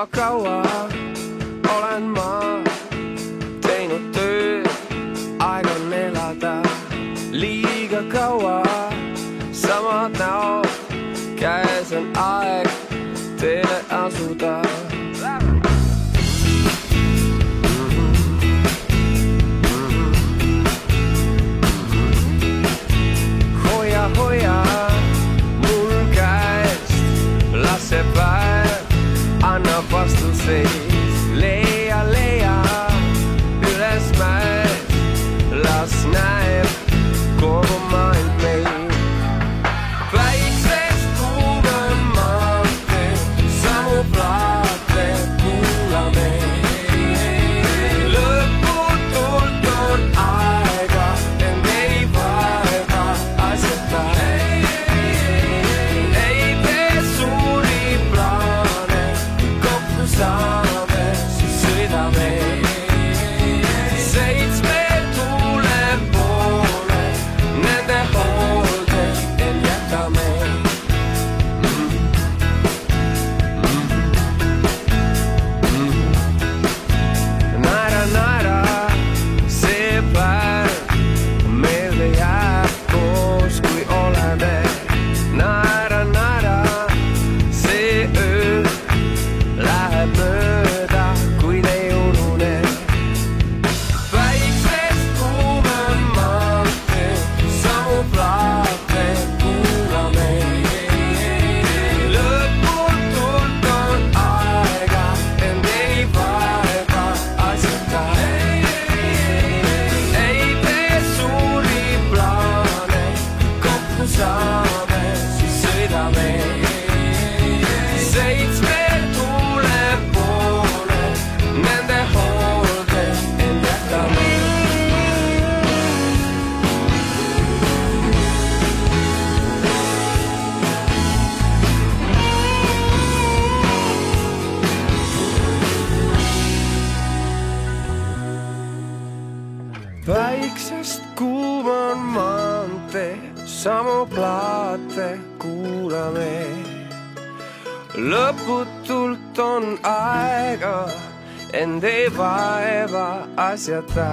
Sama kaua olen ma teinud tööd, aeg on elada liiga kaua. Samad näod, käes on aeg teele asuda. Hoia mul käest, las see päev annab vastuseid. Leia üles mäed, las näeb kogu maailm meid. Väiksest kuulan maantee, samu plaate kuulame. Lõputult on aega, end ei vaeva asjata. Ei tee suuri plaane, kokku saame, siis sõidame. Seitsme tuule poole, nende hoolde en jätame. Naera, see päev meelde jääb koos, kui oleme. Naera, see öö läheb mööda, kuid ei unune. Väiksest kuuman maantee, samu plaate kuulame. Lõputult on aega, end ei vaeva asjata. Ei tee suuri plaane, kokku saame, siis sõidame. Seitsme tuule poole, nende hoolde en jätame. Väiksest kuum on maantee, samu plaate kuulame. Lõputult on aega, end ei vaeva asjata.